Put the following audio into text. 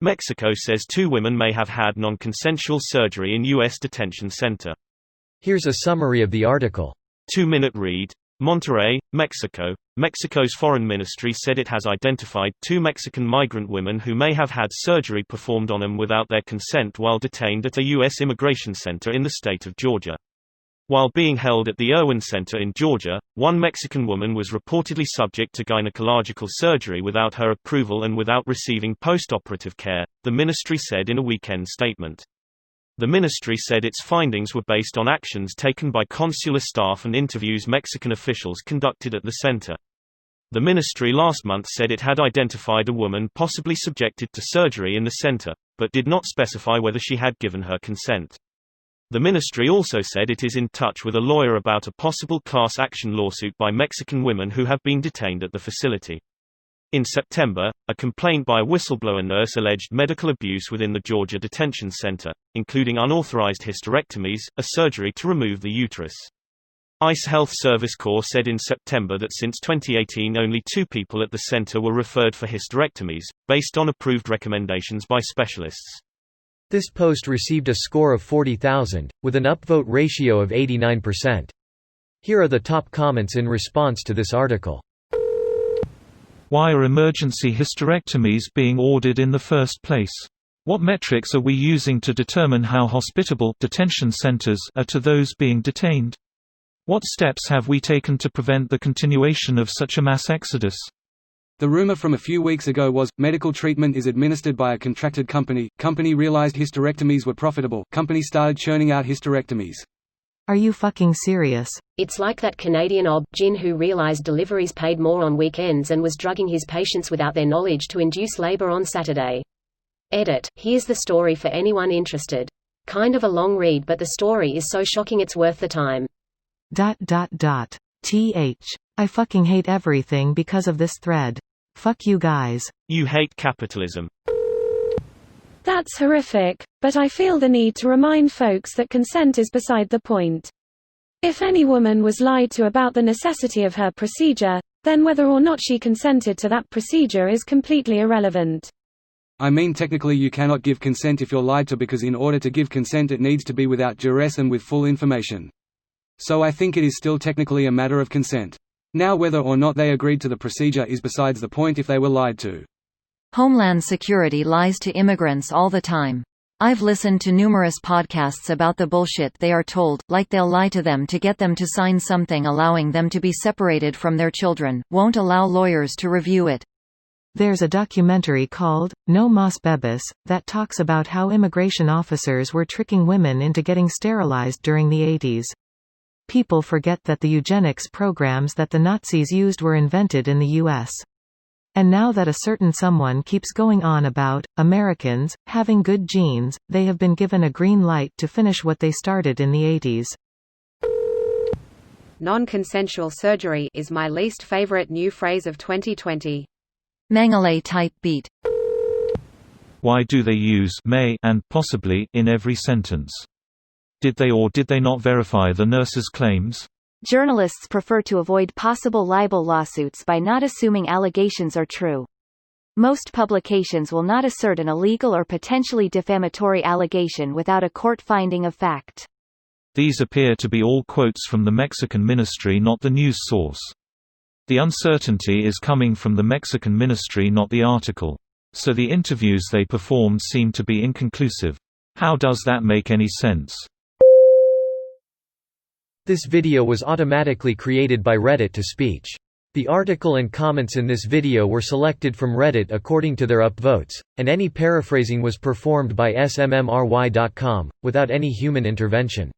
Mexico says 2 women may have had non-consensual surgery in U.S. detention center. Here's a summary of the article. 2-minute read. Monterrey, Mexico. Mexico's foreign ministry said it has identified 2 Mexican migrant women who may have had surgery performed on them without their consent while detained at a U.S. immigration center in the state of Georgia. While being held at the Irwin Center in Georgia, 1 Mexican woman was reportedly subject to gynecological surgery without her approval and without receiving post-operative care, the ministry said in a weekend statement. The ministry said its findings were based on actions taken by consular staff and interviews Mexican officials conducted at the center. The ministry last month said it had identified a woman possibly subjected to surgery in the center, but did not specify whether she had given her consent. The ministry also said it is in touch with a lawyer about a possible class action lawsuit by Mexican women who have been detained at the facility. In September, a complaint by a whistleblower nurse alleged medical abuse within the Georgia Detention Center, including unauthorized hysterectomies, a surgery to remove the uterus. ICE Health Service Corps said in September that since 2018 only 2 people at the center were referred for hysterectomies, based on approved recommendations by specialists. This post received a score of 40,000, with an upvote ratio of 89%. Here are the top comments in response to this article. Why are emergency hysterectomies being ordered in the first place? What metrics are we using to determine how hospitable detention centers are to those being detained? What steps have we taken to prevent the continuation of such a mass exodus? The rumor from a few weeks ago was, medical treatment is administered by a contracted company. Company realized hysterectomies were profitable. Company started churning out hysterectomies. Are you fucking serious? It's like that Canadian ob-gyn who realized deliveries paid more on weekends and was drugging his patients without their knowledge to induce labor on Saturday. Edit. Here's the story for anyone interested. Kind of a long read, but the story is so shocking it's worth the time. th. I fucking hate everything because of this thread. Fuck you guys. You hate capitalism. That's horrific, but I feel the need to remind folks that consent is beside the point. If any woman was lied to about the necessity of her procedure, then whether or not she consented to that procedure is completely irrelevant. I mean, technically you cannot give consent if you're lied to, because in order to give consent it needs to be without duress and with full information. So I think it is still technically a matter of consent. Now whether or not they agreed to the procedure is besides the point if they were lied to. Homeland Security lies to immigrants all the time. I've listened to numerous podcasts about the bullshit they are told, like they'll lie to them to get them to sign something allowing them to be separated from their children, won't allow lawyers to review it. There's a documentary called, No Mas Bebés, that talks about how immigration officers were tricking women into getting sterilized during the 80s. People forget that the eugenics programs that the Nazis used were invented in the U.S. And now that a certain someone keeps going on about Americans having good genes, they have been given a green light to finish what they started in the 80s. Non-consensual surgery is my least favorite new phrase of 2020. Mangale type beat. Why do they use may and possibly in every sentence? Did they or did they not verify the nurse's claims? Journalists prefer to avoid possible libel lawsuits by not assuming allegations are true. Most publications will not assert an illegal or potentially defamatory allegation without a court finding of fact. These appear to be all quotes from the Mexican ministry, not the news source. The uncertainty is coming from the Mexican ministry, not the article. So the interviews they performed seem to be inconclusive. How does that make any sense? This video was automatically created by Reddit to speech. The article and comments in this video were selected from Reddit according to their upvotes, and any paraphrasing was performed by smmry.com, without any human intervention.